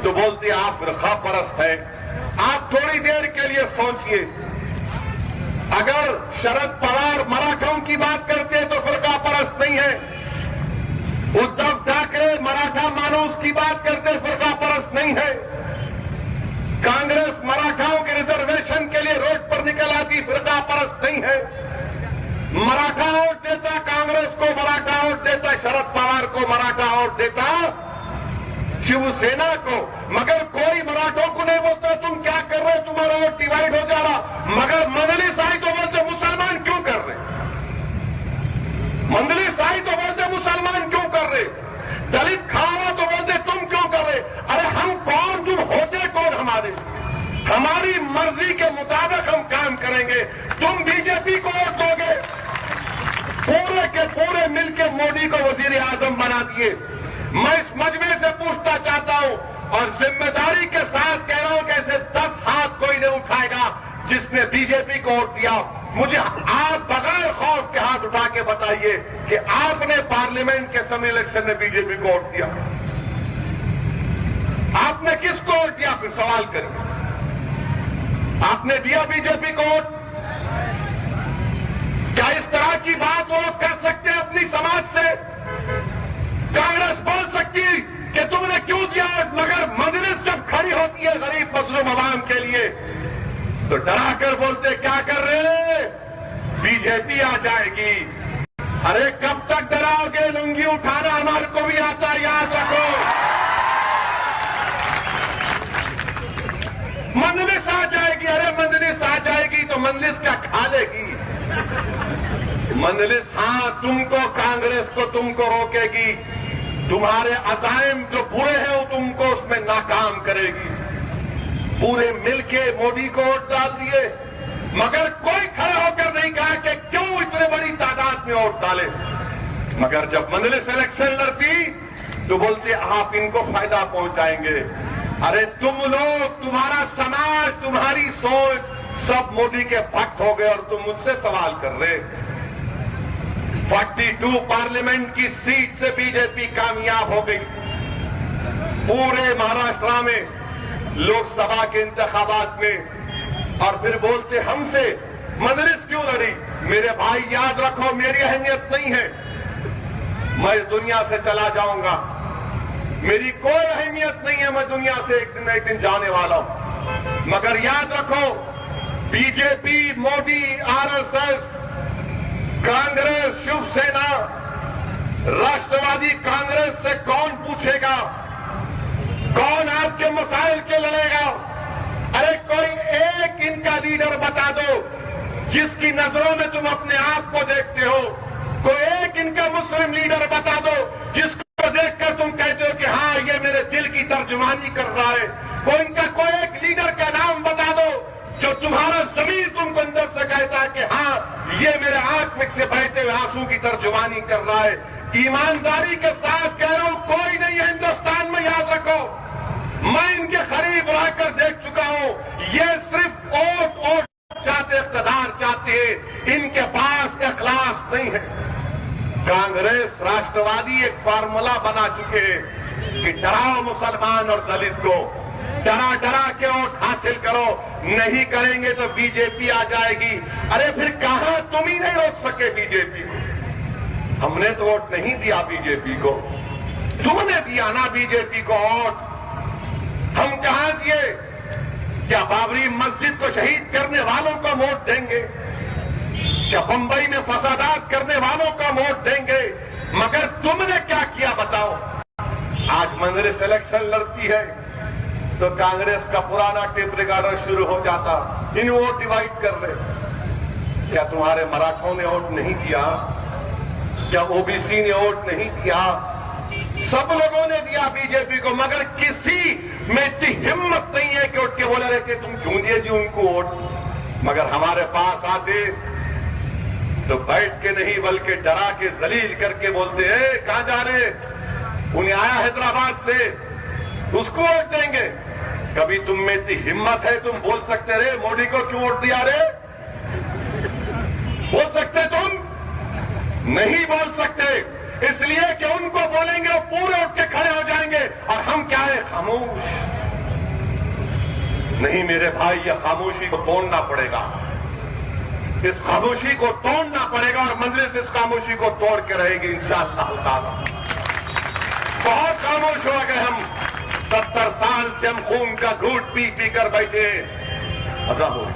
तो बोलते आप फिरका परस्त है। आप थोड़ी देर के लिए सोचिए, अगर शरद पवार मराठाओं की बात करते तो फिरका परस्त नहीं है, उद्धव ठाकरे मराठा मानूस की बात करते फिरका परस्त नहीं है, कांग्रेस मराठाओं के रिजर्वेशन के लिए रोड पर निकल आती फिरका परस्त नहीं है। मराठा वोट देता कांग्रेस को, मराठा वोट देता शरद पवार को, मराठा वोट देता शिवसेना को, मगर कोई मराठों को नहीं बोलता तुम क्या कर रहे, तुम्हारा वोट डिवाइड हो जा रहा। मगर मंडली शाही तो बोलते मुसलमान क्यों कर रहे, मंडली शाही तो बोलते मुसलमान क्यों कर रहे, दलित खावा तो बोलते तुम क्यों कर रहे। अरे हम कौन, तुम होते कौन हमारे, हमारी मर्जी के मुताबिक हम काम करेंगे। तुम बीजेपी को वोट दोगे, पूरे के पूरे मिलकर मोदी को वजीर आजम बना दिए। मैं इस मजमे से पूछना चाहता हूं और जिम्मेदारी के साथ कह रहा हूं कि ऐसे 10 हाथ कोई नहीं उठाएगा जिसने बीजेपी को वोट दिया। मुझे आप बगैर खौफ के हाथ उठा के बताइए कि आपने पार्लियामेंट के समय इलेक्शन में बीजेपी को वोट दिया, आपने किसको वोट दिया, फिर सवाल करिए। आपने दिया बीजेपी को वोट? क्या इस तरह की बात वो लोग कर सकते हैं अपनी समाज से? कांग्रेस बोल सकती कि तुमने क्यों दिया, मगर मजलिस जब खड़ी होती है गरीब मजलूम अवाम के लिए तो डरा कर बोलते क्या कर रहे, बीजेपी आ जाएगी। अरे कब तक डराओगे, लुंगी उठाना हमारे को भी आता है, याद रखो। मंजलिस आ जाएगी, अरे मंजलिस आ जाएगी तो मंजलिस क्या खा लेगी? मंजलिस हाँ तुमको, कांग्रेस को तुमको रोकेगी, तुम्हारे अज़ाइम जो बुरे हैं वो तुमको उसमें नाकाम करेगी। पूरे मिलके मोदी को वोट डाल दिए, मगर कोई खड़े होकर नहीं कहा कि क्यों इतने बड़ी तादाद में वोट डाले। मगर जब मंजलिस इलेक्शन लड़ती तो बोलते आप इनको फायदा पहुंचाएंगे। अरे तुम लोग, तुम्हारा समाज, तुम्हारी सोच सब मोदी के भक्त हो गए और तुम मुझसे सवाल कर रहे। 42 पार्लियामेंट की सीट से बीजेपी कामयाब हो गई। पूरे महाराष्ट्र में लोकसभा के इंतखाबात में, और फिर बोलते हमसे मजलिस क्यों लड़ी। मेरे भाई याद रखो, मेरी अहमियत नहीं है, मैं दुनिया से चला जाऊंगा, मेरी कोई अहमियत नहीं है, मैं दुनिया से एक दिन जाने वाला हूं। मगर याद रखो, बीजेपी, मोदी, आरएसएस, कांग्रेस, शिवसेना, राष्ट्रवादी कांग्रेस से कौन पूछेगा, कौन आपके मसाइल के लड़ेगा? अरे कोई एक इनका लीडर बता दो जिसकी नजरों में तुम अपने आप को देखते हो। कोई एक इनका मुस्लिम लीडर बता दो जिसको देखकर तुम कहते हो कि हाँ ये मेरे दिल की तर्जुमानी कर रहा है। कोई एक लीडर का नाम बता दो जो तुम्हारा जमीर तुमको अंदर से कहता है कि हाँ ये मेरे आंख में से बहते हुए आंसू की तर्जुमानी कर रहा है। ईमानदारी के साथ कह रहा हूं, कोई नहीं है हिंदुस्तान में, याद रखो। मैं इनके करीब रहकर देख चुका हूं, ये सिर्फ वोट चाहते, इख्तिदार चाहते हैं, इनके पास इखलास नहीं है। कांग्रेस, राष्ट्रवादी एक फार्मूला बना चुके हैं कि डराओ मुसलमान और दलित को, डरा डरा के वोट हासिल करो, नहीं करेंगे तो बीजेपी आ जाएगी। अरे फिर कहां, तुम ही नहीं रोक सके बीजेपी को। हमने तो वोट नहीं दिया बीजेपी को, तुमने दिया ना बीजेपी को वोट। हम कहां दिए? क्या बाबरी मस्जिद को शहीद करने वालों को वोट देंगे? क्या बंबई में फसादात करने वालों का वोट देंगे? मगर तुमने क्या किया बताओ? आज मंजलिस इलेक्शन लड़ती है तो कांग्रेस का पुराना टेप रिकॉर्डर शुरू हो जाता, इन वोट डिवाइड कर रहे। क्या तुम्हारे मराठों ने वोट नहीं दिया? क्या ओबीसी ने वोट नहीं दिया? सब लोगों ने दिया बीजेपी को, मगर किसी में इतनी हिम्मत नहीं है कि उठ के बोले रहे कि तुम क्यों दिए जी उनको वोट। मगर हमारे पास आते तो बैठ के नहीं बल्कि डरा के जलील करके बोलते हैं कहां जा रहे, उन्हें आया हैदराबाद से, उसको वोट देंगे। कभी तुम में इतनी हिम्मत है तुम बोल सकते रहे मोदी को क्यों वोट दिया रे? बोल सकते तुम? नहीं बोल सकते, इसलिए कि उनको बोलेंगे वो पूरे उठ के खड़े हो जाएंगे और हम क्या है, खामोश? नहीं मेरे भाई, यह खामोशी को तोड़ना पड़ेगा। इस खामोशी को तोड़ना पड़ेगा और मजलिस इस खामोशी को तोड़ के रहेगी इंशाअल्लाह ताला। बहुत खामोश हो गए हम, 70 साल से हम खून का घूंट पी पी कर बैठे। मजा हो